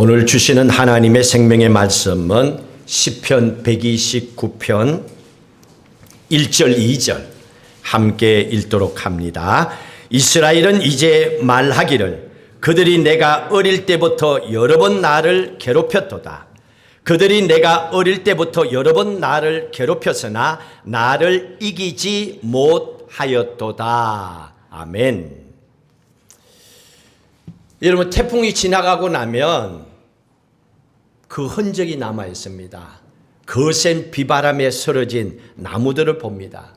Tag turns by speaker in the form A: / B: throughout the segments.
A: 오늘 주시는 하나님의 생명의 말씀은 시편 129편 1절 2절 함께 읽도록 합니다. 이스라엘은 이제 말하기를 그들이 내가 어릴 때부터 여러 번 나를 괴롭혔도다. 그들이 내가 어릴 때부터 여러 번 나를 괴롭혔으나 나를 이기지 못하였도다. 아멘. 여러분, 태풍이 지나가고 나면 그 흔적이 남아 있습니다. 거센 비바람에 쓰러진 나무들을 봅니다.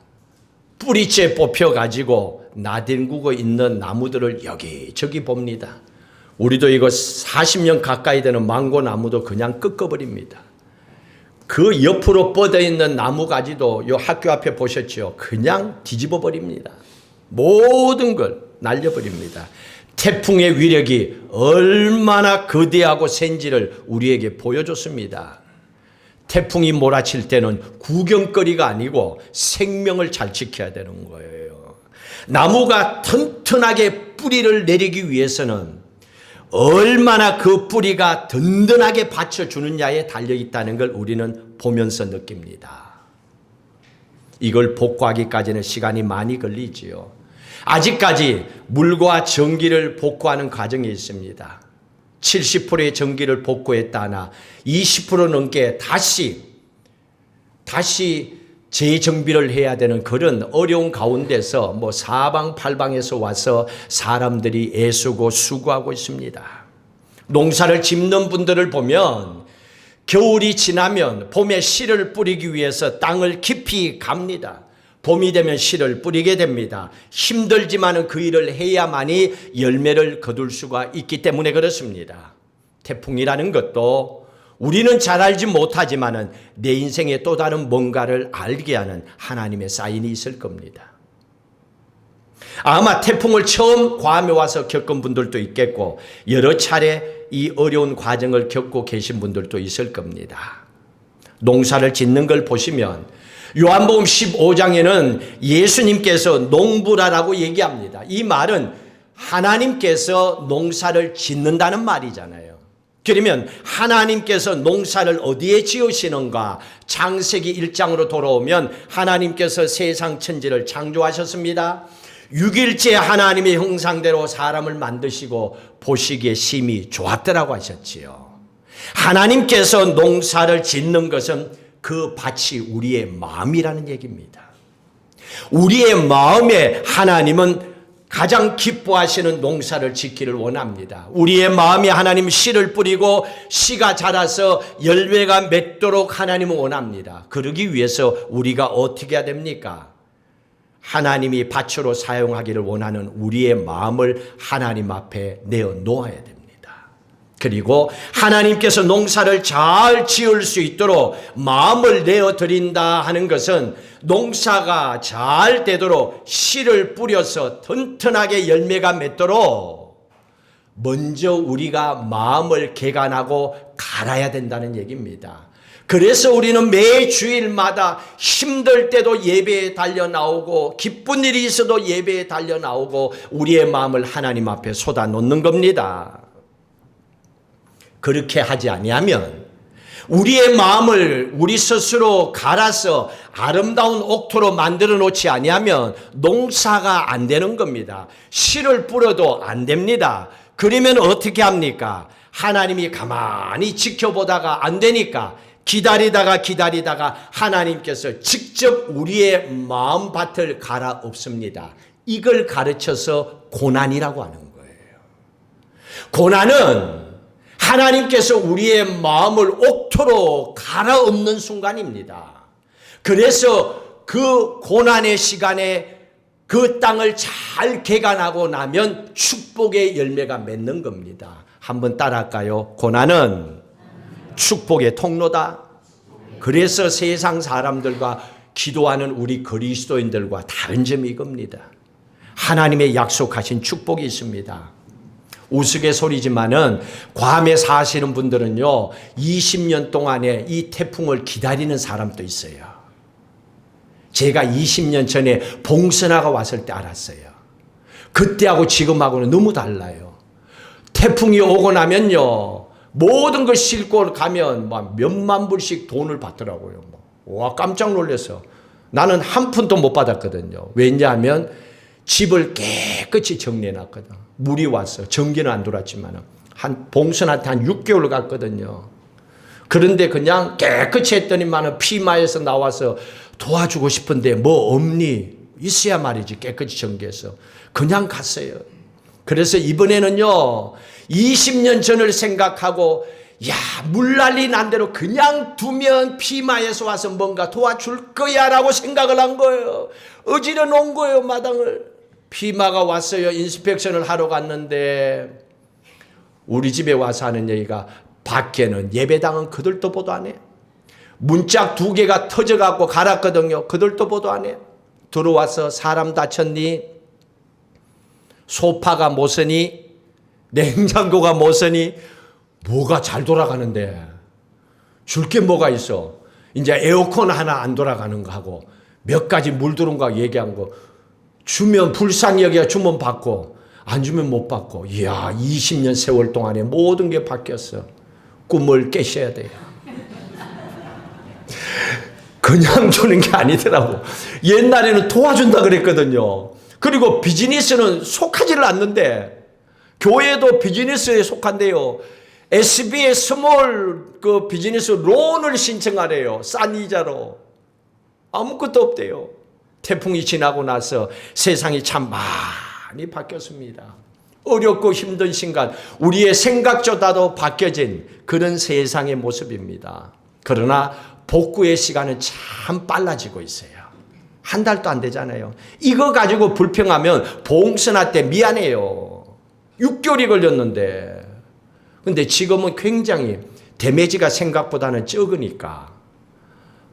A: 뿌리째 뽑혀가지고 나뒹구고 있는 나무들을 여기저기 봅니다. 우리도 이거 40년 가까이 되는 망고 나무도 그냥 꺾어버립니다. 그 옆으로 뻗어 있는 나무가지도 요 학교 앞에 보셨죠? 그냥 뒤집어 버립니다. 모든 걸 날려버립니다. 태풍의 위력이 얼마나 거대하고 센지를 우리에게 보여줬습니다. 태풍이 몰아칠 때는 구경거리가 아니고 생명을 잘 지켜야 되는 거예요. 나무가 튼튼하게 뿌리를 내리기 위해서는 얼마나 그 뿌리가 든든하게 받쳐주느냐에 달려있다는 걸 우리는 보면서 느낍니다. 이걸 복구하기까지는 시간이 많이 걸리지요. 아직까지 물과 전기를 복구하는 과정이 있습니다. 70%의 전기를 복구했다 하나 20% 넘게 다시 재정비를 해야 되는 그런 어려운 가운데서 사방팔방에서 와서 사람들이 애쓰고 수고하고 있습니다. 농사를 짓는 분들을 보면 겨울이 지나면 봄에 씨를 뿌리기 위해서 땅을 깊이 갑니다. 봄이 되면 씨를 뿌리게 됩니다. 힘들지만 그 일을 해야만이 열매를 거둘 수가 있기 때문에 그렇습니다. 태풍이라는 것도 우리는 잘 알지 못하지만 내 인생에 또 다른 뭔가를 알게 하는 하나님의 사인이 있을 겁니다. 아마 태풍을 처음 괌에 와서 겪은 분들도 있겠고 여러 차례 이 어려운 과정을 겪고 계신 분들도 있을 겁니다. 농사를 짓는 걸 보시면 요한복음 15장에는 예수님께서 농부라라고 얘기합니다. 이 말은 하나님께서 농사를 짓는다는 말이잖아요. 그러면 하나님께서 농사를 어디에 지으시는가? 창세기 1장으로 돌아오면 하나님께서 세상 천지를 창조하셨습니다. 6일째 하나님의 형상대로 사람을 만드시고 보시기에 심히 좋았더라고 하셨지요. 하나님께서 농사를 짓는 것은 그 밭이 우리의 마음이라는 얘기입니다. 우리의 마음에 하나님은 가장 기뻐하시는 농사를 짓기를 원합니다. 우리의 마음에 하나님 씨를 뿌리고 씨가 자라서 열매가 맺도록 하나님은 원합니다. 그러기 위해서 우리가 어떻게 해야 됩니까? 하나님이 밭으로 사용하기를 원하는 우리의 마음을 하나님 앞에 내어놓아야 됩니다. 그리고 하나님께서 농사를 잘 지을 수 있도록 마음을 내어드린다 하는 것은 농사가 잘 되도록 씨를 뿌려서 튼튼하게 열매가 맺도록 먼저 우리가 마음을 개간하고 갈아야 된다는 얘기입니다. 그래서 우리는 매 주일마다 힘들 때도 예배에 달려 나오고 기쁜 일이 있어도 예배에 달려 나오고 우리의 마음을 하나님 앞에 쏟아 놓는 겁니다. 그렇게 하지 아니하면 우리의 마음을 우리 스스로 갈아서 아름다운 옥토로 만들어 놓지 아니하면 농사가 안 되는 겁니다. 씨를 뿌려도 안 됩니다. 그러면 어떻게 합니까? 하나님이 가만히 지켜보다가 안 되니까 기다리다가 하나님께서 직접 우리의 마음밭을 갈아엎습니다. 이걸 가르쳐서 고난이라고 하는 거예요. 고난은 하나님께서 우리의 마음을 옥토로 갈아엎는 순간입니다. 그래서 그 고난의 시간에 그 땅을 잘 개간하고 나면 축복의 열매가 맺는 겁니다. 한번 따라할까요? 고난은 축복의 통로다. 그래서 세상 사람들과 기도하는 우리 그리스도인들과 다른 점이 이겁니다. 하나님의 약속하신 축복이 있습니다. 우스갯소리지만은 괌에 사시는 분들은요 20년 동안에 이 태풍을 기다리는 사람도 있어요. 제가 20년 전에 봉선화가 왔을 때 알았어요. 그때하고 지금하고는 너무 달라요. 태풍이 오고 나면요 모든 걸 싣고 가면 막 몇만 불씩 돈을 받더라고요. 와, 깜짝 놀랐어. 나는 한 푼도 못 받았거든요. 왜냐하면 집을 깨끗이 정리해놨거든. 물이 왔어. 전기는 안 들어왔지만 봉선한테 한 6개월 갔거든요. 그런데 그냥 깨끗이 했더니만은 피마에서 나와서 도와주고 싶은데 뭐 없니? 있어야 말이지. 깨끗이 정리해서. 그냥 갔어요. 그래서 이번에는요, 20년 전을 생각하고, 야, 물난리 난 대로 그냥 두면 피마에서 와서 뭔가 도와줄 거야 라고 생각을 한 거예요. 어지러 놓은 거예요, 마당을. 피마가 왔어요. 인스펙션을 하러 갔는데, 우리 집에 와서 하는 얘기가, 밖에는 예배당은 그들도 보도 안 해. 문짝 2개가 터져갖고 갈았거든요. 그들도 보도 안 해. 들어와서 사람 다쳤니? 소파가 못 쓰니? 냉장고가 못 쓰니? 뭐가 잘 돌아가는데 줄 게 뭐가 있어? 이제 에어컨 하나 안 돌아가는 거 하고 몇 가지 물 들어온 거 얘기한 거 주면 불쌍히 여기가 주면 받고 안 주면 못 받고. 이야, 20년 세월 동안에 모든 게 바뀌었어. 꿈을 깨셔야 돼요. 그냥 주는 게 아니더라고. 옛날에는 도와준다 그랬거든요. 그리고 비즈니스는 속하지를 않는데 교회도 비즈니스에 속한대요. SB의 스몰 그 비즈니스 론을 신청하래요. 싼 이자로. 아무것도 없대요. 태풍이 지나고 나서 세상이 참 많이 바뀌었습니다. 어렵고 힘든 순간 우리의 생각조차도 바뀌어진 그런 세상의 모습입니다. 그러나 복구의 시간은 참 빨라지고 있어요. 한 달도 안 되잖아요. 이거 가지고 불평하면 봉선할 때 미안해요. 6개월이 걸렸는데. 근데 지금은 굉장히 데미지가 생각보다는 적으니까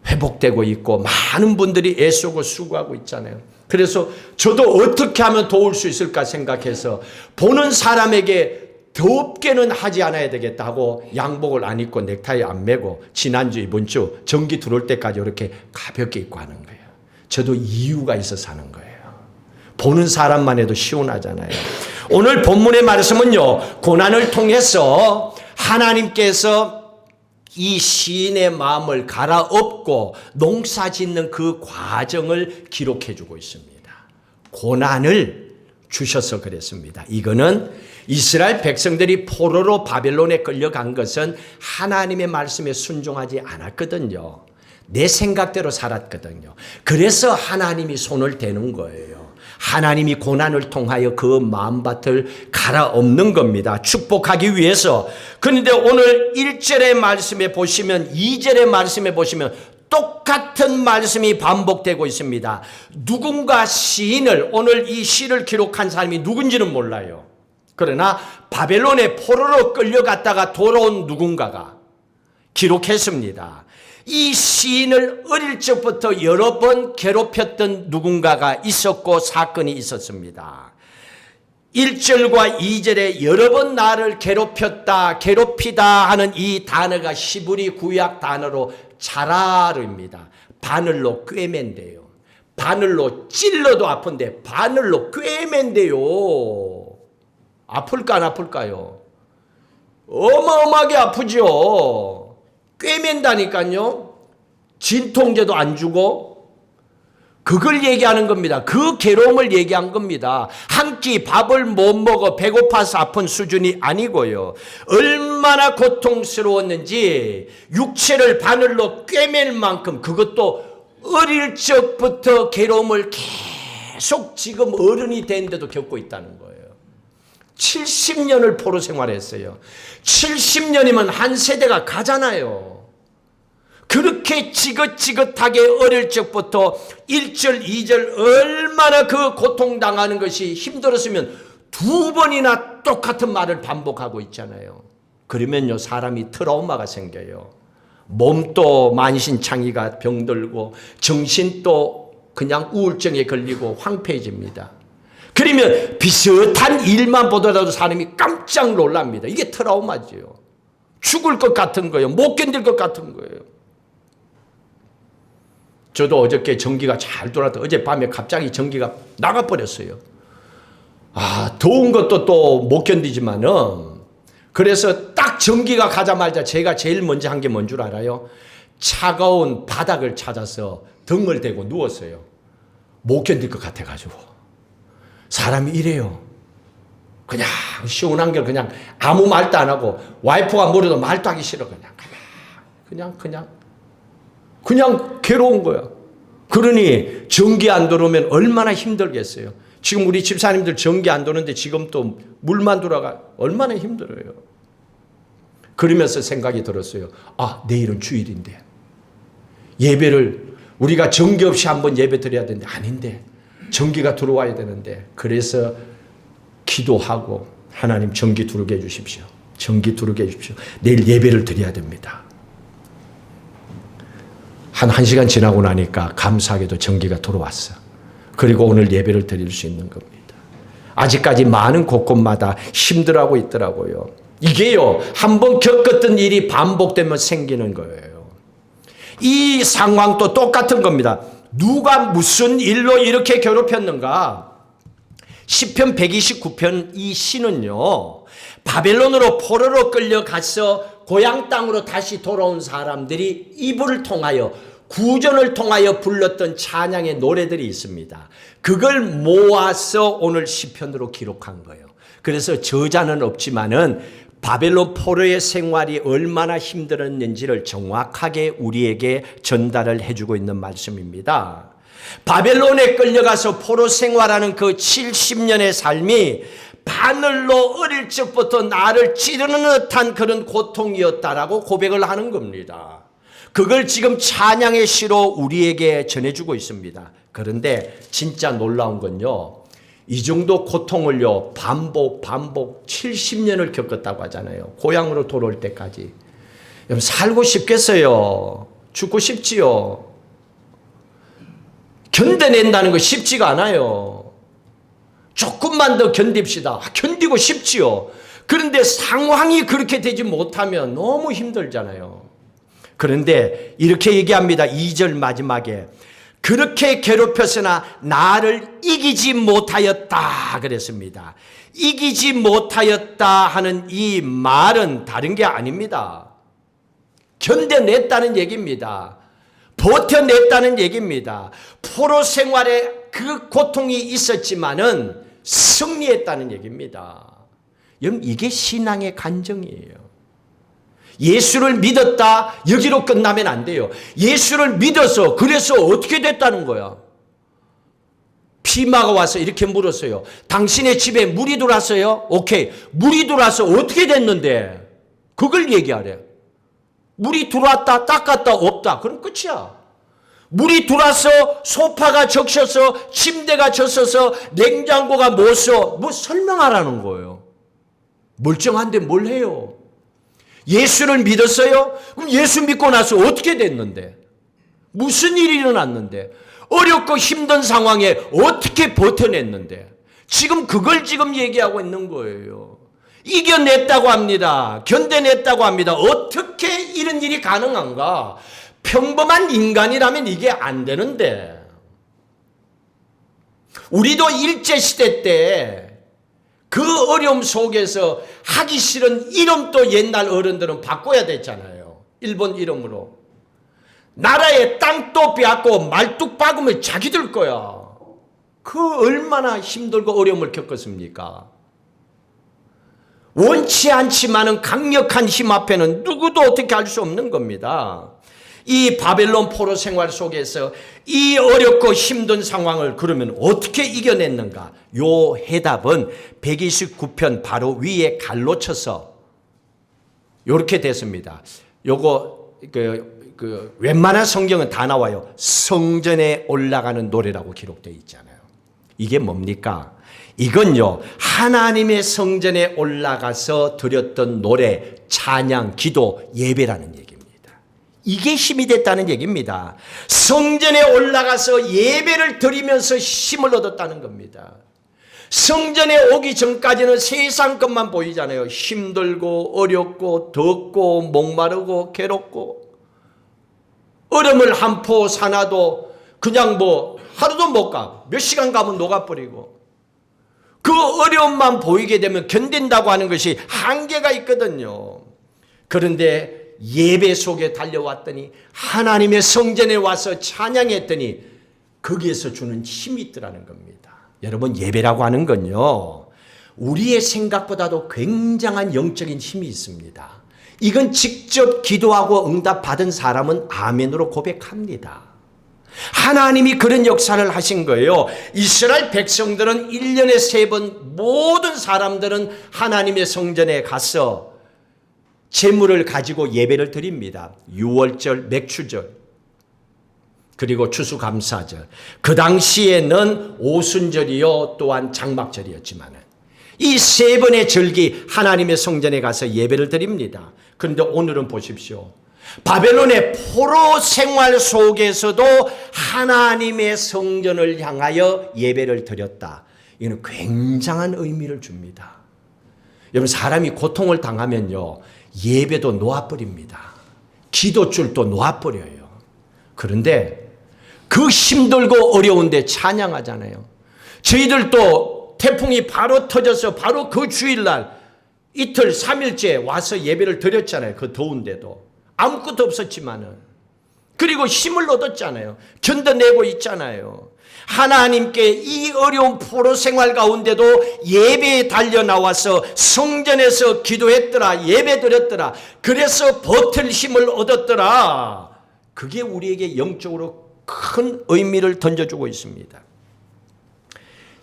A: 회복되고 있고 많은 분들이 애쓰고 수고하고 있잖아요. 그래서 저도 어떻게 하면 도울 수 있을까 생각해서 보는 사람에게 덥게는 하지 않아야 되겠다 하고 양복을 안 입고 넥타이 안 매고 지난주 이번 주 전기 들어올 때까지 이렇게 가볍게 입고 하는 거예요. 저도 이유가 있어서 하는 거예요. 보는 사람만 해도 시원하잖아요. 오늘 본문의 말씀은요, 고난을 통해서 하나님께서 이 시인의 마음을 갈아엎고 농사 짓는 그 과정을 기록해 주고 있습니다. 고난을 주셔서 그랬습니다. 이거는 이스라엘 백성들이 포로로 바벨론에 끌려간 것은 하나님의 말씀에 순종하지 않았거든요. 내 생각대로 살았거든요. 그래서 하나님이 손을 대는 거예요. 하나님이 고난을 통하여 그 마음밭을 갈아엎는 겁니다. 축복하기 위해서. 그런데 오늘 1절의 말씀에 보시면 2절의 말씀에 보시면 똑같은 말씀이 반복되고 있습니다. 누군가 시인을, 오늘 이 시를 기록한 사람이 누군지는 몰라요. 그러나 바벨론의 포로로 끌려갔다가 돌아온 누군가가 기록했습니다. 이 시인을 어릴 적부터 여러 번 괴롭혔던 누군가가 있었고 사건이 있었습니다. 1절과 2절에 여러 번 나를 괴롭히다 하는 이 단어가 히브리 구약 단어로 자라르입니다. 바늘로 꿰맨대요. 바늘로 찔러도 아픈데 바늘로 꿰맨대요. 아플까 안 아플까요? 어마어마하게 아프죠. 꿰맨다니까요. 진통제도 안 주고 그걸 얘기하는 겁니다. 그 괴로움을 얘기한 겁니다. 한 끼 밥을 못 먹어 배고파서 아픈 수준이 아니고요. 얼마나 고통스러웠는지 육체를 바늘로 꿰맬 만큼, 그것도 어릴 적부터 괴로움을 계속 지금 어른이 됐는데도 겪고 있다는 거예요. 70년을 포로 생활했어요. 70년이면 한 세대가 가잖아요. 그렇게 지긋지긋하게 어릴 적부터 1절, 2절 얼마나 그 고통당하는 것이 힘들었으면 2번이나 똑같은 말을 반복하고 있잖아요. 그러면요, 사람이 트라우마가 생겨요. 몸도 만신창이가 병들고 정신도 그냥 우울증에 걸리고 황폐해집니다. 그러면 비슷한 일만 보더라도 사람이 깜짝 놀랍니다. 이게 트라우마지요. 죽을 것 같은 거예요. 못 견딜 것 같은 거예요. 저도 어저께 전기가 잘 돌아도 어젯밤에 갑자기 전기가 나가버렸어요. 더운 것도 또 못 견디지만은 그래서 딱 전기가 가자마자 제가 제일 먼저 한 게 뭔 줄 알아요? 차가운 바닥을 찾아서 등을 대고 누웠어요. 못 견딜 것 같아가지고. 사람이 이래요. 그냥 시원한 걸 그냥 아무 말도 안 하고 와이프가 뭐래도 말도 하기 싫어. 그냥 괴로운 거야. 그러니 전기 안 들어오면 얼마나 힘들겠어요. 지금 우리 집사님들 전기 안 도는데 지금 또 물만 들어가 얼마나 힘들어요. 그러면서 생각이 들었어요. 아, 내일은 주일인데 예배를 우리가 전기 없이 한번 예배 드려야 되는데 아닌데 전기가 들어와야 되는데 그래서 기도하고 하나님 전기 들어오게 해주십시오. 전기 들어오게 해주십시오. 내일 예배를 드려야 됩니다. 한 1시간 지나고 나니까 감사하게도 전기가 들어왔어. 그리고 오늘 예배를 드릴 수 있는 겁니다. 아직까지 많은 곳곳마다 힘들어하고 있더라고요. 이게요, 한번 겪었던 일이 반복되면 생기는 거예요. 이 상황도 똑같은 겁니다. 누가 무슨 일로 이렇게 괴롭혔는가? 시편 129편 이 시는요, 바벨론으로 포로로 끌려가서 고향 땅으로 다시 돌아온 사람들이 이불을 통하여 구전을 통하여 불렀던 찬양의 노래들이 있습니다. 그걸 모아서 오늘 시편으로 기록한 거예요. 그래서 저자는 없지만은 바벨론 포로의 생활이 얼마나 힘들었는지를 정확하게 우리에게 전달을 해주고 있는 말씀입니다. 바벨론에 끌려가서 포로 생활하는 그 70년의 삶이 바늘로 어릴 적부터 나를 찌르는 듯한 그런 고통이었다라고 고백을 하는 겁니다. 그걸 지금 찬양의 시로 우리에게 전해주고 있습니다. 그런데 진짜 놀라운 건요, 이 정도 고통을요 반복 70년을 겪었다고 하잖아요. 고향으로 돌아올 때까지. 여러분 살고 싶겠어요? 죽고 싶지요? 견뎌낸다는 거 쉽지가 않아요. 조금만 더 견딥시다. 견디고 싶지요. 그런데 상황이 그렇게 되지 못하면 너무 힘들잖아요. 그런데 이렇게 얘기합니다. 2절 마지막에 그렇게 괴롭혔으나 나를 이기지 못하였다 그랬습니다. 이기지 못하였다 하는 이 말은 다른 게 아닙니다. 견뎌냈다는 얘기입니다. 버텨냈다는 얘기입니다. 포로 생활에 그 고통이 있었지만은 승리했다는 얘기입니다. 여러분 이게 신앙의 간증이에요. 예수를 믿었다 여기로 끝나면 안 돼요. 예수를 믿어서 그래서 어떻게 됐다는 거야. 피마가 와서 이렇게 물었어요. 당신의 집에 물이 들어왔어요? 오케이. 물이 들어와서 어떻게 됐는데? 그걸 얘기하래. 물이 들어왔다 닦았다 없다. 그럼 끝이야. 물이 들어와서 소파가 적셔서 침대가 젖어서 냉장고가 못 써. 뭐 설명하라는 거예요. 멀쩡한데 뭘 해요? 예수를 믿었어요? 그럼 예수 믿고 나서 어떻게 됐는데? 무슨 일이 일어났는데? 어렵고 힘든 상황에 어떻게 버텨냈는데? 지금 그걸 지금 얘기하고 있는 거예요. 이겨냈다고 합니다. 견뎌냈다고 합니다. 어떻게 이런 일이 가능한가? 평범한 인간이라면 이게 안 되는데. 우리도 일제시대 때 그 어려움 속에서 하기 싫은 이름도 옛날 어른들은 바꿔야 됐잖아요. 일본 이름으로. 나라의 땅도 빼앗고 말뚝 박으면 자기들 거야. 그 얼마나 힘들고 어려움을 겪었습니까? 원치 않지만은 강력한 힘 앞에는 누구도 어떻게 할 수 없는 겁니다. 이 바벨론 포로 생활 속에서 이 어렵고 힘든 상황을 그러면 어떻게 이겨냈는가? 요 해답은 129편 바로 위에 갈로 쳐서 요렇게 됐습니다. 요거 웬만한 성경은 다 나와요. 성전에 올라가는 노래라고 기록되어 있잖아요. 이게 뭡니까? 이건요, 하나님의 성전에 올라가서 드렸던 노래, 찬양, 기도, 예배라는 얘기입니다. 이게 힘이 됐다는 얘기입니다. 성전에 올라가서 예배를 드리면서 힘을 얻었다는 겁니다. 성전에 오기 전까지는 세상 것만 보이잖아요. 힘들고 어렵고 덥고 목마르고 괴롭고 얼음을 한 포 사놔도 그냥 뭐 하루도 못 가. 몇 시간 가면 녹아버리고 그 어려움만 보이게 되면 견딘다고 하는 것이 한계가 있거든요. 그런데 예배 속에 달려왔더니 하나님의 성전에 와서 찬양했더니 거기에서 주는 힘이 있더라는 겁니다. 여러분, 예배라고 하는 건요, 우리의 생각보다도 굉장한 영적인 힘이 있습니다. 이건 직접 기도하고 응답 받은 사람은 아멘으로 고백합니다. 하나님이 그런 역사를 하신 거예요. 이스라엘 백성들은 1년에 3번 모든 사람들은 하나님의 성전에 가서 제물을 가지고 예배를 드립니다. 유월절, 맥추절, 그리고 추수감사절. 그 당시에는 오순절이요 또한 장막절이었지만 이 3번의 절기 하나님의 성전에 가서 예배를 드립니다. 그런데 오늘은 보십시오. 바벨론의 포로 생활 속에서도 하나님의 성전을 향하여 예배를 드렸다. 이거는 굉장한 의미를 줍니다. 여러분, 사람이 고통을 당하면요, 예배도 놓아버립니다. 기도줄도 놓아버려요. 그런데 그 힘들고 어려운데 찬양하잖아요. 저희들도 태풍이 바로 터져서 바로 그 주일날 이틀 3일째 와서 예배를 드렸잖아요. 그 더운데도. 아무것도 없었지만은. 그리고 힘을 얻었잖아요. 견뎌내고 있잖아요. 하나님께 이 어려운 포로 생활 가운데도 예배에 달려 나와서 성전에서 기도했더라. 예배 드렸더라. 그래서 버틸 힘을 얻었더라. 그게 우리에게 영적으로 큰 의미를 던져주고 있습니다.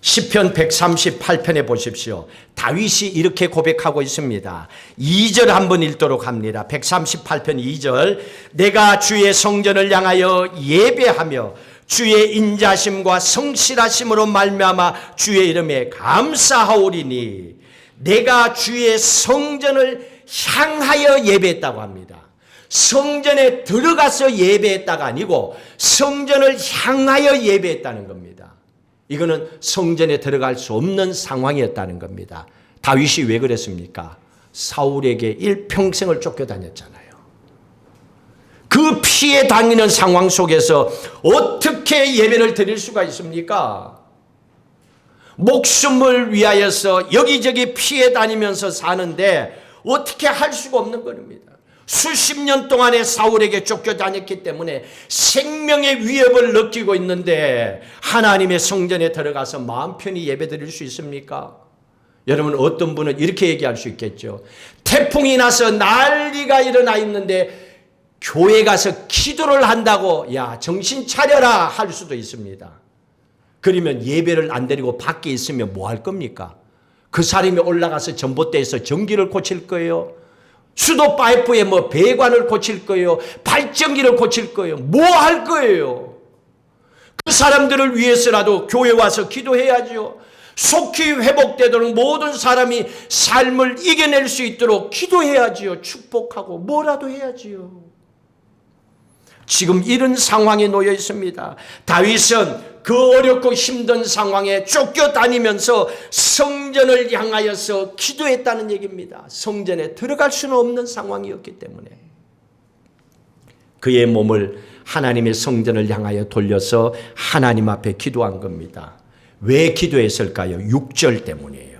A: 시편 138편에 보십시오. 다윗이 이렇게 고백하고 있습니다. 2절 한번 읽도록 합니다. 138편 2절. 내가 주의 성전을 향하여 예배하며 주의 인자심과 성실하심으로 말미암아 주의 이름에 감사하오리니. 내가 주의 성전을 향하여 예배했다고 합니다. 성전에 들어가서 예배했다가 아니고 성전을 향하여 예배했다는 겁니다. 이거는 성전에 들어갈 수 없는 상황이었다는 겁니다. 다윗이 왜 그랬습니까? 사울에게 일평생을 쫓겨다녔잖아요. 그 피해 다니는 상황 속에서 어떻게 예배를 드릴 수가 있습니까? 목숨을 위하여서 여기저기 피해 다니면서 사는데 어떻게 할 수가 없는 겁니다. 수십 년 동안에 사울에게 쫓겨다녔기 때문에 생명의 위협을 느끼고 있는데 하나님의 성전에 들어가서 마음 편히 예배드릴 수 있습니까? 여러분, 어떤 분은 이렇게 얘기할 수 있겠죠. 태풍이 나서 난리가 일어나 있는데 교회 가서 기도를 한다고 야 정신 차려라 할 수도 있습니다. 그러면 예배를 안 드리고 밖에 있으면 뭐 할 겁니까? 그 사람이 올라가서 전봇대에서 전기를 고칠 거예요? 수도 파이프에 뭐 배관을 고칠 거예요? 발전기를 고칠 거예요? 뭐 할 거예요? 그 사람들을 위해서라도 교회 와서 기도해야죠. 속히 회복되도록 모든 사람이 삶을 이겨낼 수 있도록 기도해야지요. 축복하고 뭐라도 해야지요. 지금 이런 상황에 놓여 있습니다. 다윗은 그 어렵고 힘든 상황에 쫓겨다니면서 성전을 향하여서 기도했다는 얘기입니다. 성전에 들어갈 수는 없는 상황이었기 때문에 그의 몸을 하나님의 성전을 향하여 돌려서 하나님 앞에 기도한 겁니다. 왜 기도했을까요? 6절 때문이에요.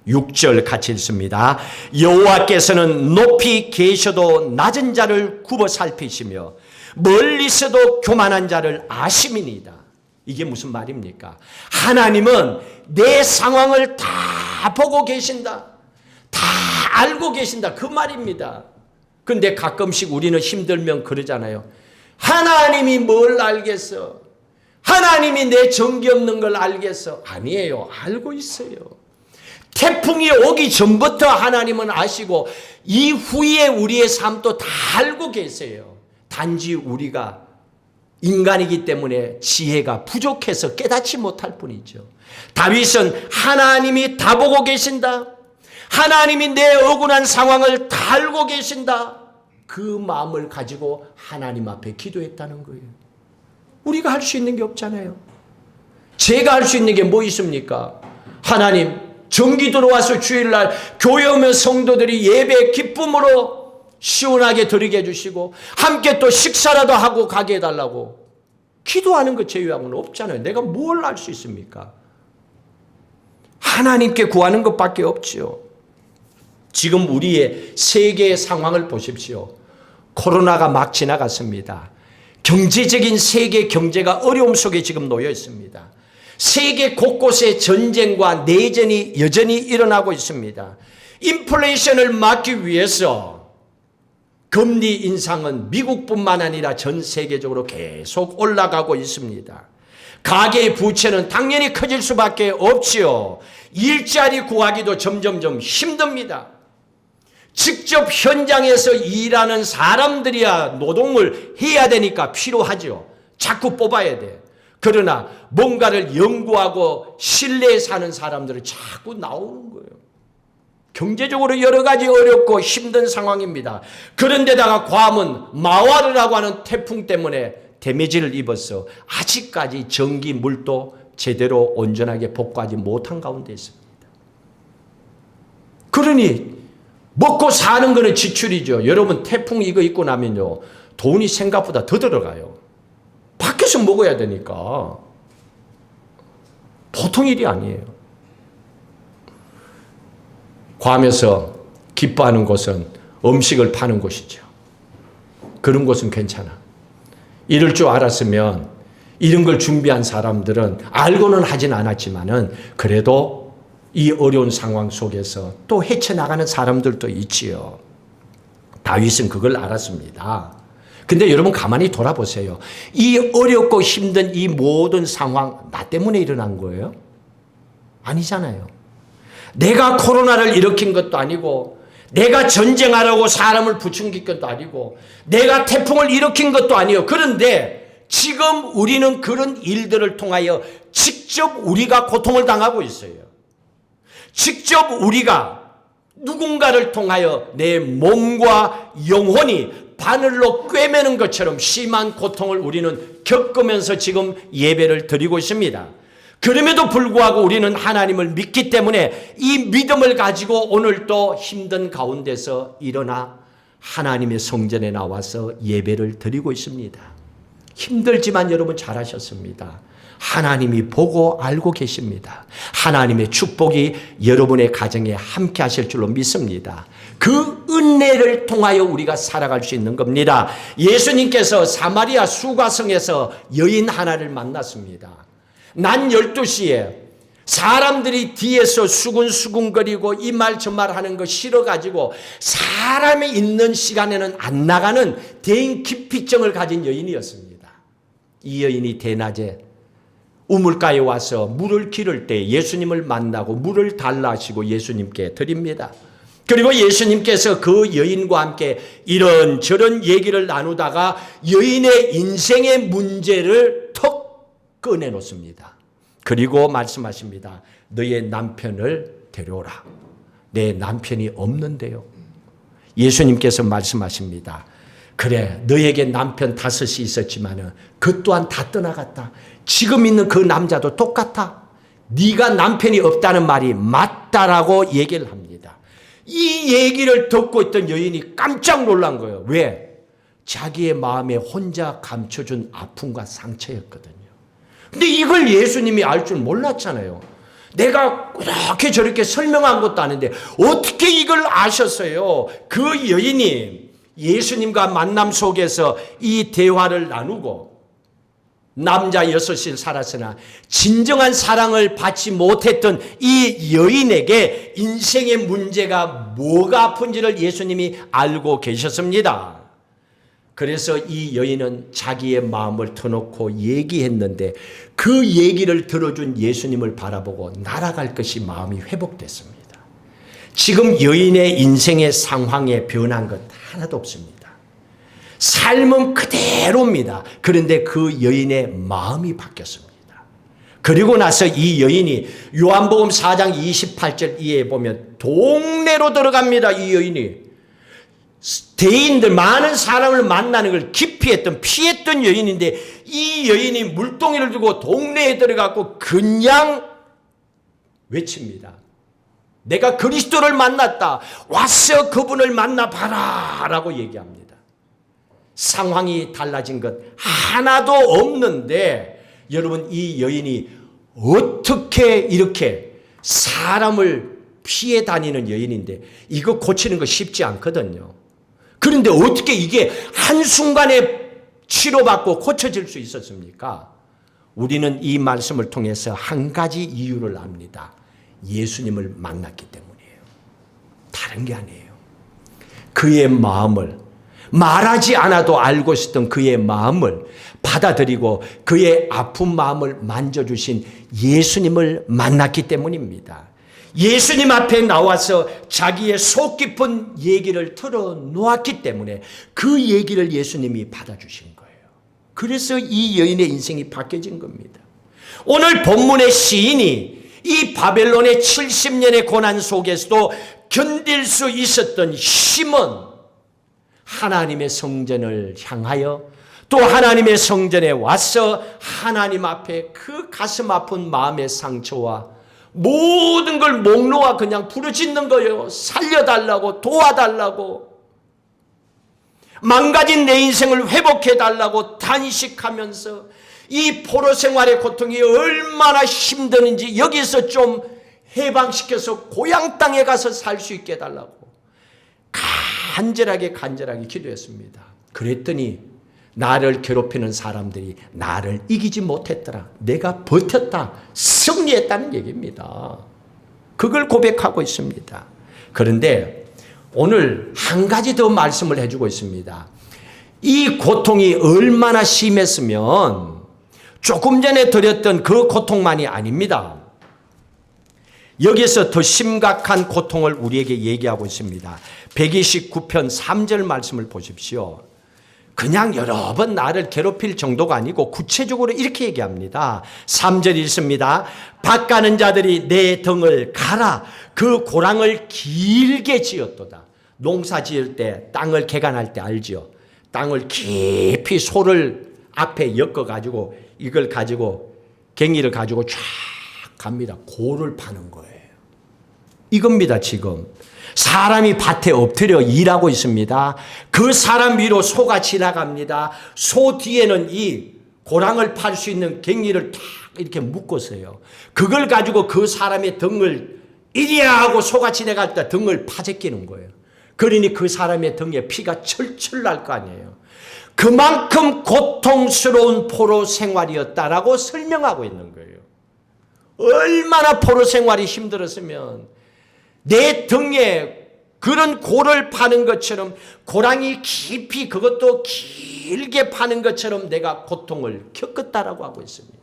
A: 6절 같이 읽습니다. 여호와께서는 높이 계셔도 낮은 자를 굽어 살피시며 멀리서도 교만한 자를 아심이니이다. 이게 무슨 말입니까? 하나님은 내 상황을 다 보고 계신다. 다 알고 계신다. 그 말입니다. 근데 가끔씩 우리는 힘들면 그러잖아요. 하나님이 뭘 알겠어? 하나님이 내 정기 없는 걸 알겠어? 아니에요. 알고 있어요. 태풍이 오기 전부터 하나님은 아시고 이후에 우리의 삶도 다 알고 계세요. 단지 우리가 인간이기 때문에 지혜가 부족해서 깨닫지 못할 뿐이죠. 다윗은 하나님이 다 보고 계신다. 하나님이 내 억울한 상황을 다 알고 계신다. 그 마음을 가지고 하나님 앞에 기도했다는 거예요. 우리가 할 수 있는 게 없잖아요. 제가 할 수 있는 게 뭐 있습니까? 하나님, 정기 들어와서 주일날 교회 오면 성도들이 예배 기쁨으로 시원하게 드리게 해주시고 함께 또 식사라도 하고 가게 해달라고 기도하는 것 제외하고는 없잖아요. 내가 뭘 할 수 있습니까? 하나님께 구하는 것밖에 없지요. 지금 우리의 세계의 상황을 보십시오. 코로나가 막 지나갔습니다. 경제적인 세계 경제가 어려움 속에 지금 놓여 있습니다. 세계 곳곳에 전쟁과 내전이 여전히 일어나고 있습니다. 인플레이션을 막기 위해서 금리 인상은 미국뿐만 아니라 전 세계적으로 계속 올라가고 있습니다. 가계의 부채는 당연히 커질 수밖에 없지요. 일자리 구하기도 점점점 힘듭니다. 직접 현장에서 일하는 사람들이야 노동을 해야 되니까 필요하죠. 자꾸 뽑아야 돼. 그러나 뭔가를 연구하고 실내에 사는 사람들은 자꾸 나오는 거예요. 경제적으로 여러 가지 어렵고 힘든 상황입니다. 그런데다가 괌은 마와르라고 하는 태풍 때문에 데미지를 입어서 아직까지 전기, 물도 제대로 온전하게 복구하지 못한 가운데 있습니다. 그러니 먹고 사는 거는 지출이죠. 여러분 태풍 이거 있고 나면요 돈이 생각보다 더 들어가요. 밖에서 먹어야 되니까 보통 일이 아니에요. 괌에서 기뻐하는 곳은 음식을 파는 곳이죠. 그런 곳은 괜찮아. 이럴 줄 알았으면 이런 걸 준비한 사람들은 알고는 하진 않았지만은 그래도 이 어려운 상황 속에서 또 헤쳐나가는 사람들도 있지요. 다윗은 그걸 알았습니다. 근데 여러분 가만히 돌아보세요. 이 어렵고 힘든 이 모든 상황 나 때문에 일어난 거예요? 아니잖아요. 내가 코로나를 일으킨 것도 아니고 내가 전쟁하라고 사람을 부추긴 것도 아니고 내가 태풍을 일으킨 것도 아니에요. 그런데 지금 우리는 그런 일들을 통하여 직접 우리가 고통을 당하고 있어요. 직접 우리가 누군가를 통하여 내 몸과 영혼이 바늘로 꿰매는 것처럼 심한 고통을 우리는 겪으면서 지금 예배를 드리고 있습니다. 그럼에도 불구하고 우리는 하나님을 믿기 때문에 이 믿음을 가지고 오늘 또 힘든 가운데서 일어나 하나님의 성전에 나와서 예배를 드리고 있습니다. 힘들지만 여러분 잘하셨습니다. 하나님이 보고 알고 계십니다. 하나님의 축복이 여러분의 가정에 함께 하실 줄로 믿습니다. 그 은혜를 통하여 우리가 살아갈 수 있는 겁니다. 예수님께서 사마리아 수가성에서 여인 하나를 만났습니다. 낮 12시에 사람들이 뒤에서 수근수근거리고 이 말 저 말 하는 거 싫어가지고 사람이 있는 시간에는 안 나가는 대인 기피증을 가진 여인이었습니다. 이 여인이 대낮에 우물가에 와서 물을 기를 때 예수님을 만나고 물을 달라 하시고 예수님께 드립니다. 그리고 예수님께서 그 여인과 함께 이런저런 얘기를 나누다가 여인의 인생의 문제를 턱 꺼내놓습니다. 그리고 말씀하십니다. 너의 남편을 데려오라. 내 남편이 없는데요. 예수님께서 말씀하십니다. 그래, 너에게 남편 5이 있었지만 그 또한 다 떠나갔다. 지금 있는 그 남자도 똑같아. 네가 남편이 없다는 말이 맞다라고 얘기를 합니다. 이 얘기를 듣고 있던 여인이 깜짝 놀란 거예요. 왜? 자기의 마음에 혼자 감춰준 아픔과 상처였거든요. 근데 이걸 예수님이 알 줄 몰랐잖아요. 내가 그렇게 저렇게 설명한 것도 아닌데 어떻게 이걸 아셨어요? 그 여인이 예수님과 만남 속에서 이 대화를 나누고 남자 6을 살았으나 진정한 사랑을 받지 못했던 이 여인에게 인생의 문제가 뭐가 아픈지를 예수님이 알고 계셨습니다. 그래서 이 여인은 자기의 마음을 터놓고 얘기했는데 그 얘기를 들어준 예수님을 바라보고 날아갈 것이 마음이 회복됐습니다. 지금 여인의 인생의 상황에 변한 것 하나도 없습니다. 삶은 그대로입니다. 그런데 그 여인의 마음이 바뀌었습니다. 그리고 나서 이 여인이 요한복음 4장 28절 이에 보면 동네로 들어갑니다. 이 여인이. 대인들 많은 사람을 만나는 걸 기피했던 피했던 여인인데 이 여인이 물동이를 들고 동네에 들어가고 그냥 외칩니다. 내가 그리스도를 만났다. 와서 그분을 만나봐라 라고 얘기합니다. 상황이 달라진 것 하나도 없는데 여러분 이 여인이 어떻게 이렇게 사람을 피해 다니는 여인인데 이거 고치는 거 쉽지 않거든요. 그런데 어떻게 이게 한순간에 치료받고 고쳐질 수 있었습니까? 우리는 이 말씀을 통해서 한 가지 이유를 압니다. 예수님을 만났기 때문이에요. 다른 게 아니에요. 그의 마음을, 말하지 않아도 알고 있었던 그의 마음을 받아들이고 그의 아픈 마음을 만져주신 예수님을 만났기 때문입니다. 예수님 앞에 나와서 자기의 속 깊은 얘기를 털어놓았기 때문에 그 얘기를 예수님이 받아주신 거예요. 그래서 이 여인의 인생이 바뀌어진 겁니다. 오늘 본문의 시인이 이 바벨론의 70년의 고난 속에서도 견딜 수 있었던 힘은 하나님의 성전을 향하여 또 하나님의 성전에 와서 하나님 앞에 그 가슴 아픈 마음의 상처와 모든 걸 목 놓아 그냥 부르짖는 거예요. 살려달라고, 도와달라고, 망가진 내 인생을 회복해달라고 단식하면서 이 포로 생활의 고통이 얼마나 힘드는지 여기서 좀 해방시켜서 고향 땅에 가서 살 수 있게 해달라고 간절하게 기도했습니다. 그랬더니 나를 괴롭히는 사람들이 나를 이기지 못했더라. 내가 버텼다. 승리했다는 얘기입니다. 그걸 고백하고 있습니다. 그런데 오늘 한 가지 더 말씀을 해주고 있습니다. 이 고통이 얼마나 심했으면 조금 전에 드렸던 그 고통만이 아닙니다. 여기서 더 심각한 고통을 우리에게 얘기하고 있습니다. 129편 3절 말씀을 보십시오. 그냥 여러 번 나를 괴롭힐 정도가 아니고 구체적으로 이렇게 얘기합니다. 3절 읽습니다. 밭가는 자들이 내 등을 갈아 그 고랑을 길게 지었도다. 농사 지을 때 땅을 개간할 때 알지요. 땅을 깊이 소를 앞에 엮어가지고 이걸 가지고 갱이를 가지고 쫙 갑니다. 고를 파는 거예요. 이겁니다. 지금 사람이 밭에 엎드려 일하고 있습니다. 그 사람 위로 소가 지나갑니다. 소 뒤에는 이 고랑을 팔 수 있는 갱이를 탁 이렇게 묶었어요. 그걸 가지고 그 사람의 등을 이리야 하고 소가 지나갈 때 등을 파재끼는 거예요. 그러니 그 사람의 등에 피가 철철 날 거 아니에요. 그만큼 고통스러운 포로 생활이었다라고 설명하고 있는 거예요. 얼마나 포로 생활이 힘들었으면 내 등에 그런 고를 파는 것처럼 고랑이 깊이 그것도 길게 파는 것처럼 내가 고통을 겪었다라고 하고 있습니다.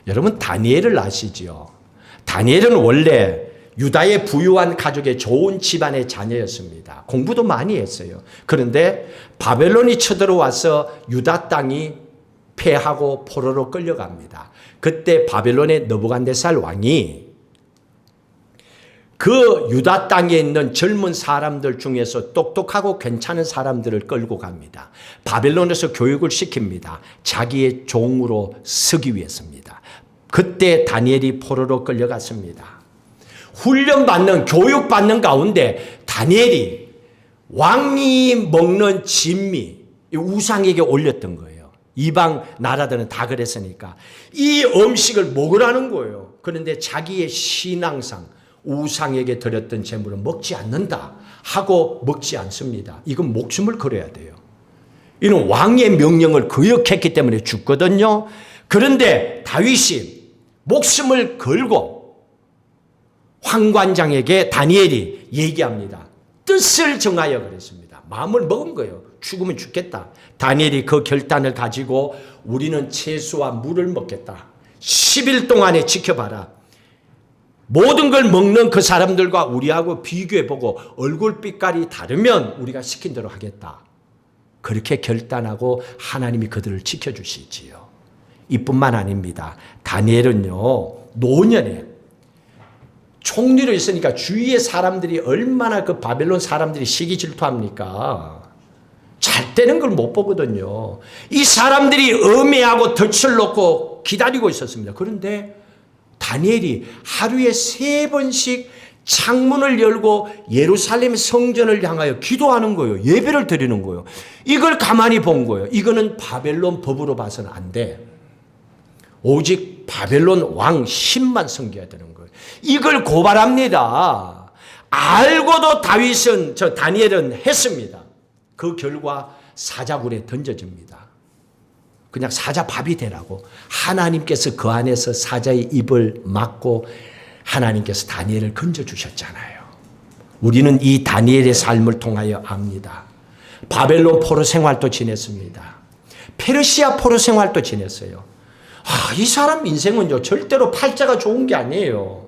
A: 여러분 다니엘을 아시죠? 다니엘은 원래 유다의 부유한 가족의 좋은 집안의 자녀였습니다. 공부도 많이 했어요. 그런데 바벨론이 쳐들어와서 유다 땅이 패하고 포로로 끌려갑니다. 그때 바벨론의 느부갓네살 왕이 그 유다 땅에 있는 젊은 사람들 중에서 똑똑하고 괜찮은 사람들을 끌고 갑니다. 바벨론에서 교육을 시킵니다. 자기의 종으로 서기 위해서입니다. 그때 다니엘이 포로로 끌려갔습니다. 훈련받는, 교육받는 가운데 다니엘이 왕이 먹는 진미, 우상에게 올렸던 거예요. 이방 나라들은 다 그랬으니까 이 음식을 먹으라는 거예요. 그런데 자기의 신앙상 우상에게 드렸던 제물은 먹지 않는다 하고 먹지 않습니다. 이건 목숨을 걸어야 돼요. 이는 왕의 명령을 거역했기 때문에 죽거든요. 그런데 다윗이 목숨을 걸고 황관장에게 다니엘이 얘기합니다. 뜻을 정하여 그랬습니다. 마음을 먹은 거예요. 죽으면 죽겠다. 다니엘이 그 결단을 가지고 우리는 채소와 물을 먹겠다. 10일 동안에 지켜봐라. 모든 걸 먹는 그 사람들과 우리하고 비교해보고 얼굴빛깔이 다르면 우리가 시킨 대로 하겠다. 그렇게 결단하고 하나님이 그들을 지켜주시지요. 이뿐만 아닙니다. 다니엘은요, 노년에 총리로 있으니까 주위의 사람들이 얼마나 그 바벨론 사람들이 시기 질투합니까? 잘 되는 걸 못 보거든요. 이 사람들이 음해하고 덫을 놓고 기다리고 있었습니다. 그런데 다니엘이 하루에 3번씩 창문을 열고 예루살렘 성전을 향하여 기도하는 거예요. 예배를 드리는 거예요. 이걸 가만히 본 거예요. 이거는 바벨론 법으로 봐서는 안 돼. 오직 바벨론 왕 신만 섬겨야 되는 거예요. 이걸 고발합니다. 알고도 다니엘은 했습니다. 그 결과 사자굴에 던져집니다. 그냥 사자밥이 되라고. 하나님께서 그 안에서 사자의 입을 막고 하나님께서 다니엘을 건져주셨잖아요. 우리는 이 다니엘의 삶을 통하여 압니다. 바벨론 포로 생활도 지냈습니다. 페르시아 포로 생활도 지냈어요. 이 사람 인생은요, 절대로 팔자가 좋은 게 아니에요.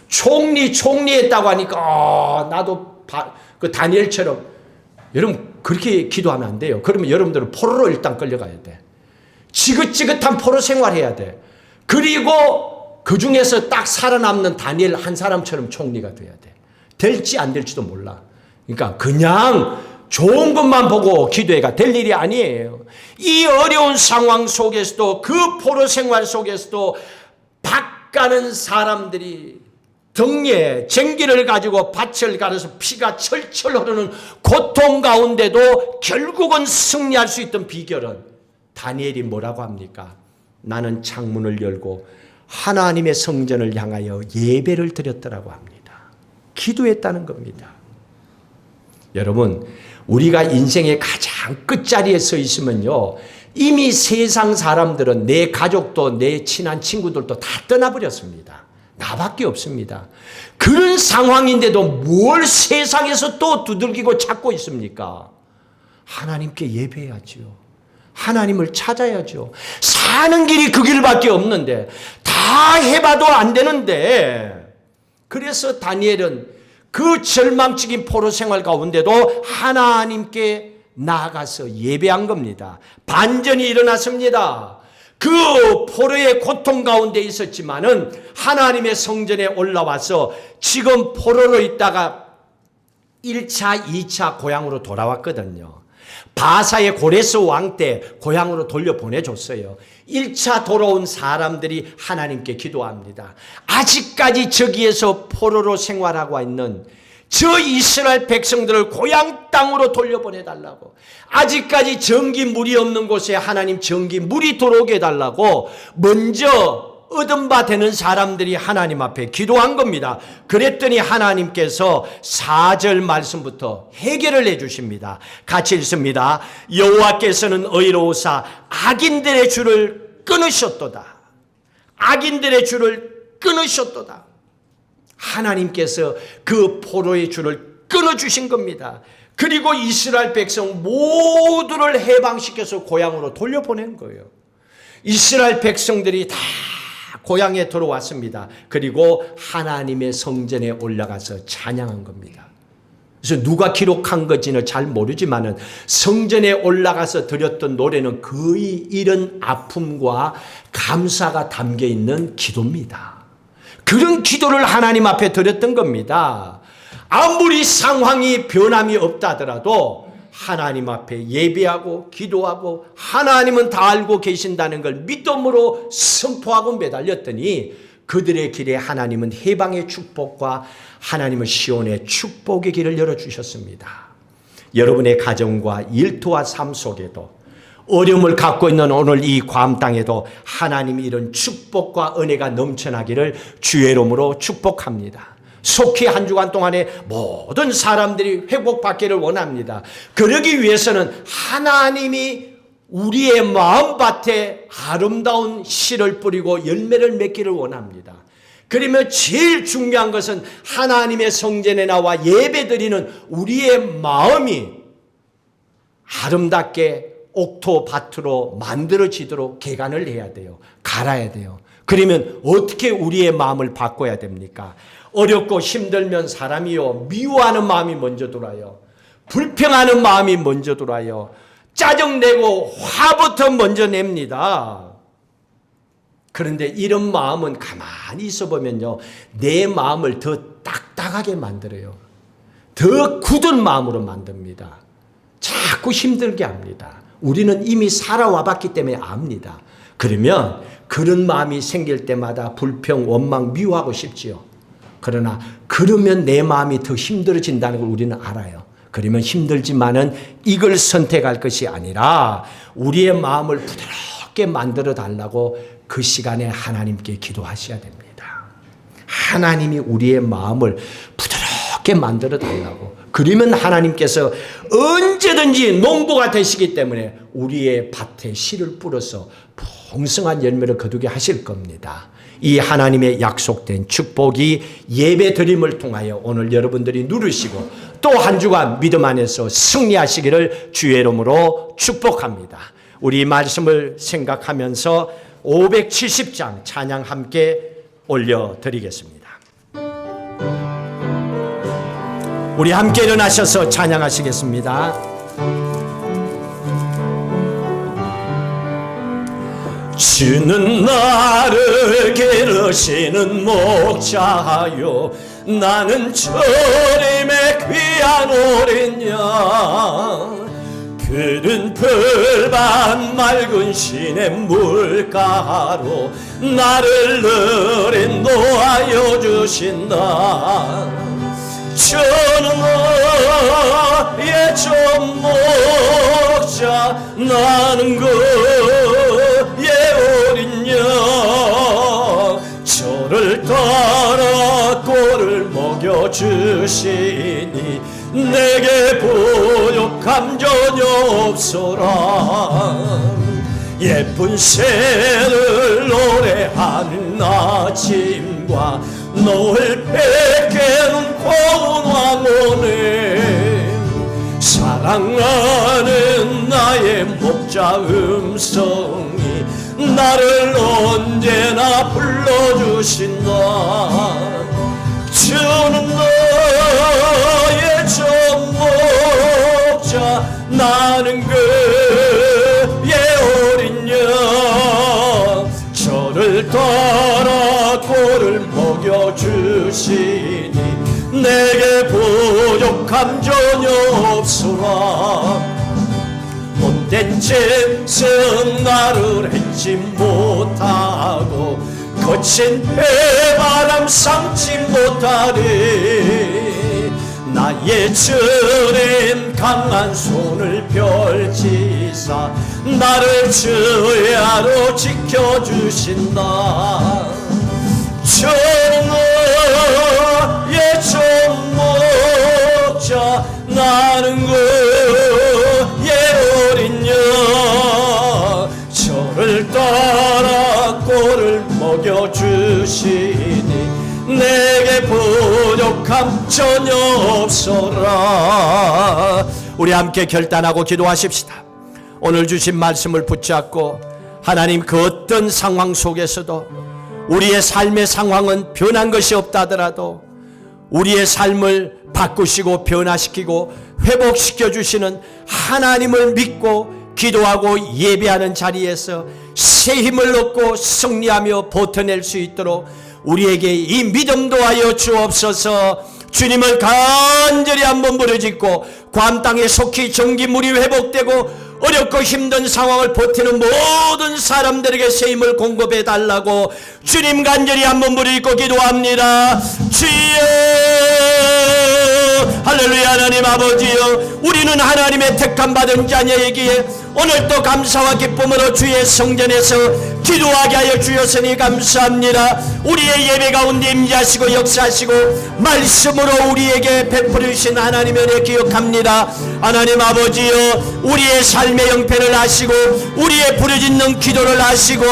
A: 총리했다고 하니까, 나도 그 다니엘처럼, 여러분, 그렇게 기도하면 안 돼요. 그러면 여러분들은 포로로 일단 끌려가야 돼. 지긋지긋한 포로 생활해야 돼. 그리고 그 중에서 딱 살아남는 다니엘 한 사람처럼 총리가 돼야 돼. 될지 안 될지도 몰라. 그러니까 그냥 좋은 것만 보고 기도해가 될 일이 아니에요. 이 어려운 상황 속에서도, 그 포로 생활 속에서도 밭가는 사람들이 등에 쟁기를 가지고 밭을 갈아서 피가 철철 흐르는 고통 가운데도 결국은 승리할 수 있던 비결은, 다니엘이 뭐라고 합니까? 나는 창문을 열고 하나님의 성전을 향하여 예배를 드렸더라고 합니다. 기도했다는 겁니다. 여러분, 우리가 인생의 가장 끝자리에 서 있으면요, 이미 세상 사람들은, 내 가족도 내 친한 친구들도 다 떠나버렸습니다. 나밖에 없습니다. 그런 상황인데도 뭘 세상에서 또 두들기고 찾고 있습니까? 하나님께 예배해야지요. 하나님을 찾아야죠. 사는 길이 그 길밖에 없는데, 다 해봐도 안 되는데, 그래서 다니엘은 그 절망적인 포로 생활 가운데도 하나님께 나아가서 예배한 겁니다. 반전이 일어났습니다. 그 포로의 고통 가운데 있었지만은 하나님의 성전에 올라와서 지금 포로로 있다가 1차, 2차 고향으로 돌아왔거든요. 바사의 고레스 왕 때 고향으로 돌려보내줬어요. 1차 돌아온 사람들이 하나님께 기도합니다. 아직까지 저기에서 포로로 생활하고 있는 저 이스라엘 백성들을 고향 땅으로 돌려보내달라고, 아직까지 전기 물이 없는 곳에 하나님 전기 물이 들어오게 해달라고 먼저 얻은 바 되는 사람들이 하나님 앞에 기도한 겁니다. 그랬더니 하나님께서 4절 말씀부터 해결을 해 주십니다. 같이 읽습니다. 여호와께서는 의로우사 악인들의 줄을 끊으셨도다. 악인들의 줄을 끊으셨도다. 하나님께서 그 포로의 줄을 끊어주신 겁니다. 그리고 이스라엘 백성 모두를 해방시켜서 고향으로 돌려보낸 거예요. 이스라엘 백성들이 다 고향에 들어왔습니다. 그리고 하나님의 성전에 올라가서 찬양한 겁니다. 그래서 누가 기록한 건지는 잘 모르지만은 성전에 올라가서 드렸던 노래는 거의 이런 아픔과 감사가 담겨 있는 기도입니다. 그런 기도를 하나님 앞에 드렸던 겁니다. 아무리 상황이 변함이 없다 하더라도 하나님 앞에 예배하고 기도하고 하나님은 다 알고 계신다는 걸 믿음으로 선포하고 매달렸더니 그들의 길에 하나님은 해방의 축복과 하나님은 시온의 축복의 길을 열어주셨습니다. 여러분의 가정과 일터와 삶 속에도 어려움을 갖고 있는 오늘 이 괌 땅에도 하나님이 이런 축복과 은혜가 넘쳐나기를 주의 이름으로 축복합니다. 속히 한 주간 동안에 모든 사람들이 회복받기를 원합니다. 그러기 위해서는 하나님이 우리의 마음밭에 아름다운 씨를 뿌리고 열매를 맺기를 원합니다. 그러면 제일 중요한 것은 하나님의 성전에 나와 예배드리는 우리의 마음이 아름답게 옥토밭으로 만들어지도록 개간을 해야 돼요. 갈아야 돼요. 그러면 어떻게 우리의 마음을 바꿔야 됩니까? 어렵고 힘들면 사람이요, 미워하는 마음이 먼저 들어와요. 불평하는 마음이 먼저 들어와요. 짜증내고 화부터 먼저 냅니다. 그런데 이런 마음은 가만히 있어 보면요, 내 마음을 더 딱딱하게 만들어요. 더 굳은 마음으로 만듭니다. 자꾸 힘들게 합니다. 우리는 이미 살아와 봤기 때문에 압니다. 그러면 그런 마음이 생길 때마다 불평, 원망, 미워하고 싶지요. 그러나 그러면 내 마음이 더 힘들어진다는 걸 우리는 알아요. 그러면 힘들지만은 이걸 선택할 것이 아니라 우리의 마음을 부드럽게 만들어 달라고 그 시간에 하나님께 기도하셔야 됩니다. 하나님이 우리의 마음을 부드럽게 만들어 달라고. 그러면 하나님께서 언제든지 농부가 되시기 때문에 우리의 밭에 씨를 뿌려서 풍성한 열매를 거두게 하실 겁니다. 이 하나님의 약속된 축복이 예배 드림을 통하여 오늘 여러분들이 누리시고 또 한 주간 믿음 안에서 승리하시기를 주의 이름으로 축복합니다. 우리 말씀을 생각하면서 570장 찬양 함께 올려드리겠습니다. 우리 함께 일어나셔서 찬양하시겠습니다. 주는 나를 기르시는 목자요, 나는 주님의 귀한 어린 양. 그는 풀밭 맑은 시냇 물가로 나를 느리 놓아여 주신다. 주는 나의 전목자, 나는 그의 어린 양. 저를 따라 꼴을 먹여주시니 내게 부족함 전혀 없소라. 예쁜 새를 노래하는 아침과 노을 뺏기는 고운 황혼에 사랑하는 나의 목자 음성이 나를 언제나 불러주신다. 주는 나의 전목자, 나는 그의 어린 양. 저를 따라 꼴을 먹여주시니 내게 부족함 전혀 없소라. 못된 짐승 나를 잊지 못하고 거친 해바람 삼지 못하리. 나의 주님 강한 손을 펼치사 나를 주야로 지켜주신다. 주는 나의 전목자, 나는 그의 어린 양. 저를 따라 꼴을 먹여주시니 내게 부족함 전혀 없소라. 우리 함께 결단하고 기도하십시다. 오늘 주신 말씀을 붙잡고 하나님, 그 어떤 상황 속에서도 우리의 삶의 상황은 변한 것이 없다 하더라도 우리의 삶을 바꾸시고 변화시키고 회복시켜 주시는 하나님을 믿고 기도하고 예배하는 자리에서 새 힘을 얻고 승리하며 버텨낼 수 있도록 우리에게 이 믿음도 하여 주옵소서. 주님을 간절히 한번 부르짖고 괌 땅에 속히 전기물이 회복되고 어렵고 힘든 상황을 버티는 모든 사람들에게 새 힘을 공급해 달라고 주님 간절히 한번 부르짖고 기도합니다. 주여, 할렐루야. 하나님 아버지여, 우리는 하나님의 택함 받은 자녀이기에 오늘도 감사와 기쁨으로 주의 성전에서 기도하게 하여 주셨으니 감사합니다. 우리의 예배 가운데 임재하시고 역사하시고 말씀으로 우리에게 베풀으신 하나님의 은혜 기억합니다. 하나님 아버지여, 우리의 삶의 형편을 아시고 우리의 부르짖는 기도를 아시고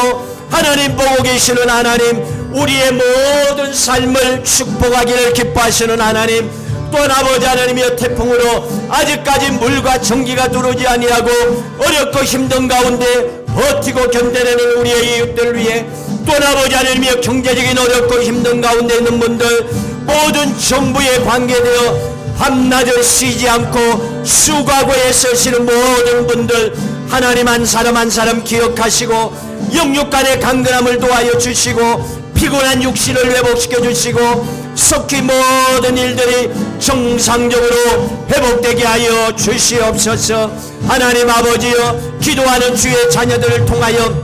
A: 하나님 보고 계시는 하나님, 우리의 모든 삶을 축복하기를 기뻐하시는 하나님, 또한 아버지 하나님이여, 태풍으로 아직까지 물과 전기가 들어오지 아니하고 어렵고 힘든 가운데 버티고 견뎌내는 우리의 이웃들 위해, 또한 아버지 하나님이여, 경제적인 어렵고 힘든 가운데 있는 분들 모든 정부에 관계되어 밤낮을 쉬지 않고 수고하고 애쓰시는 모든 분들 하나님, 한 사람 한 사람 기억하시고 영육간의 강건함을 도와여 주시고 피곤한 육신을 회복시켜 주시고 속히 모든 일들이 정상적으로 회복되게 하여 주시옵소서. 하나님 아버지여, 기도하는 주의 자녀들을 통하여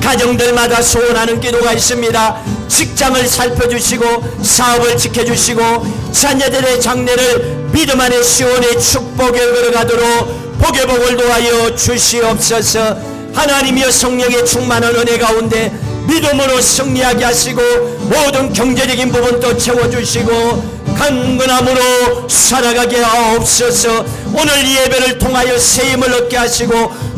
A: 가정들마다 소원하는 기도가 있습니다. 직장을 살펴주시고 사업을 지켜주시고 자녀들의 장래를 믿음 안에 시온의 축복에 걸어가도록 복의 복을 도와여 주시옵소서. 하나님이여 성령의 충만한 은혜 가운데 믿음으로 승리하게 하시고 모든 경제적인 부분도 채워주시고 강건함으로 살아가게 하옵소서. 오늘 이 예배를 통하여 세임을 얻게 하시고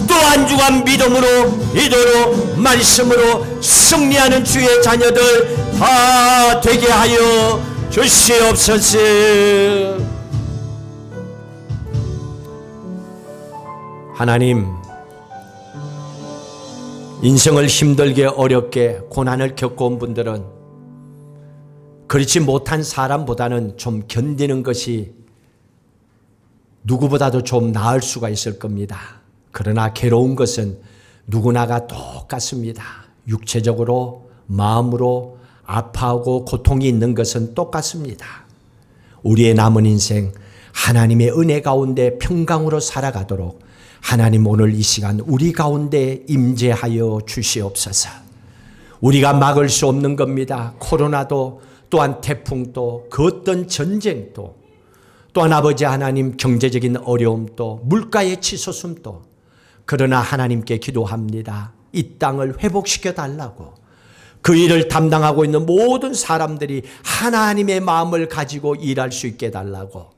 A: 또 한 주간 믿음으로 기도로 말씀으로 승리하는 주의 자녀들 다 되게 하여 주시옵소서. 하나님, 인생을 힘들게 어렵게 고난을 겪어온 분들은 그렇지 못한 사람보다는 좀 견디는 것이 누구보다도 좀 나을 수가 있을 겁니다. 그러나 괴로운 것은 누구나가 똑같습니다. 육체적으로 마음으로 아파하고 고통이 있는 것은 똑같습니다. 우리의 남은 인생 하나님의 은혜 가운데 평강으로 살아가도록 하나님 오늘 이 시간 우리 가운데 임재하여 주시옵소서. 우리가 막을 수 없는 겁니다. 코로나도 또한 태풍도 그 어떤 전쟁도 또한 아버지 하나님 경제적인 어려움도 물가의 치솟음도 그러나 하나님께 기도합니다. 이 땅을 회복시켜 달라고 그 일을 담당하고 있는 모든 사람들이 하나님의 마음을 가지고 일할 수 있게 해달라고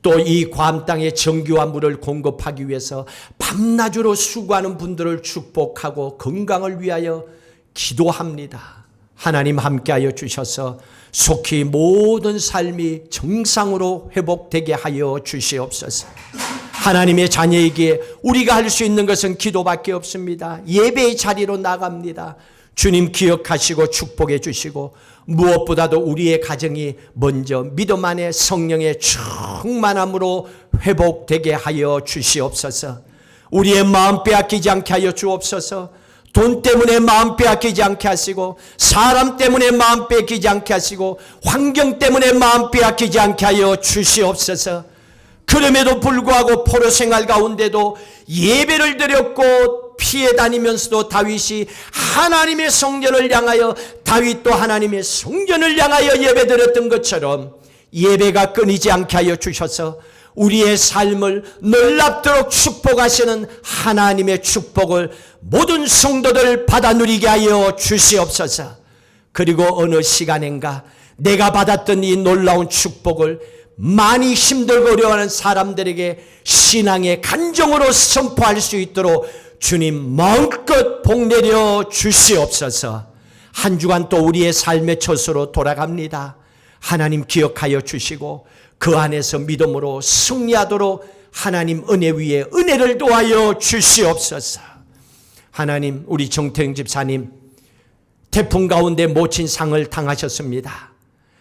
A: 또 이 괌 땅에 전기와 물을 공급하기 위해서 밤낮으로 수고하는 분들을 축복하고 건강을 위하여 기도합니다. 하나님 함께하여 주셔서 속히 모든 삶이 정상으로 회복되게 하여 주시옵소서. 하나님의 자녀에게 우리가 할 수 있는 것은 기도밖에 없습니다. 예배의 자리로 나갑니다. 주님 기억하시고 축복해 주시고 무엇보다도 우리의 가정이 먼저 믿음 안에 성령의 충만함으로 회복되게 하여 주시옵소서. 우리의 마음 빼앗기지 않게 하여 주옵소서. 돈 때문에 마음 빼앗기지 않게 하시고 사람 때문에 마음 빼앗기지 않게 하시고 환경 때문에 마음 빼앗기지 않게 하여 주시옵소서. 그럼에도 불구하고 포로 생활 가운데도 예배를 드렸고 피해 다니면서도 다윗이 하나님의 성전을 향하여 다윗도 하나님의 성전을 향하여 예배 드렸던 것처럼 예배가 끊이지 않게 하여 주셔서 우리의 삶을 놀랍도록 축복하시는 하나님의 축복을 모든 성도들 받아 누리게 하여 주시옵소서. 그리고 어느 시간인가 내가 받았던 이 놀라운 축복을 많이 힘들고 어려워하는 사람들에게 신앙의 간정으로 선포할 수 있도록 주님 마음껏 복내려 주시옵소서. 한 주간 또 우리의 삶의 처소로 돌아갑니다. 하나님 기억하여 주시고 그 안에서 믿음으로 승리하도록 하나님 은혜 위에 은혜를 도하여 주시옵소서. 하나님, 우리 정태영 집사님 태풍 가운데 모친 상을 당하셨습니다.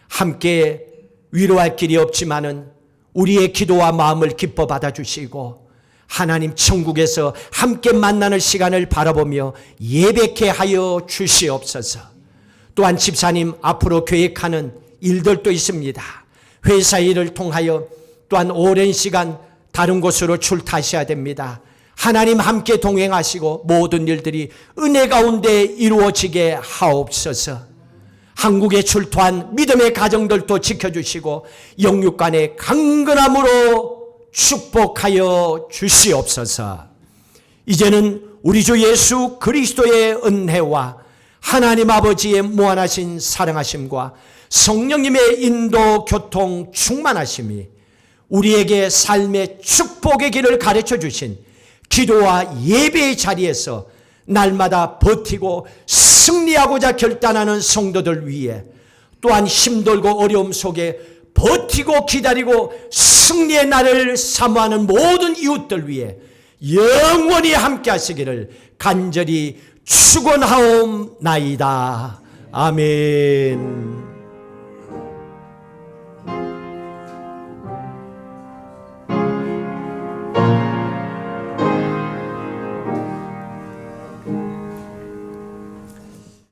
A: 함께 위로할 길이 없지만은 우리의 기도와 마음을 기뻐 받아주시고 하나님 천국에서 함께 만나는 시간을 바라보며 예배케 하여 주시옵소서. 또한 집사님 앞으로 계획하는 일들도 있습니다. 회사 일을 통하여 또한 오랜 시간 다른 곳으로 출타하셔야 됩니다. 하나님 함께 동행하시고 모든 일들이 은혜 가운데 이루어지게 하옵소서. 한국에 출토한 믿음의 가정들도 지켜주시고 영육간의 강건함으로 축복하여 주시옵소서. 이제는 우리 주 예수 그리스도의 은혜와 하나님 아버지의 무한하신 사랑하심과 성령님의 인도 교통 충만하심이 우리에게 삶의 축복의 길을 가르쳐 주신 기도와 예배의 자리에서 날마다 버티고 승리하고자 결단하는 성도들 위해 또한 힘들고 어려움 속에 버티고 기다리고 승리의 날을 사모하는 모든 이웃들 위해 영원히 함께 하시기를 간절히 축원하옵나이다. 아멘.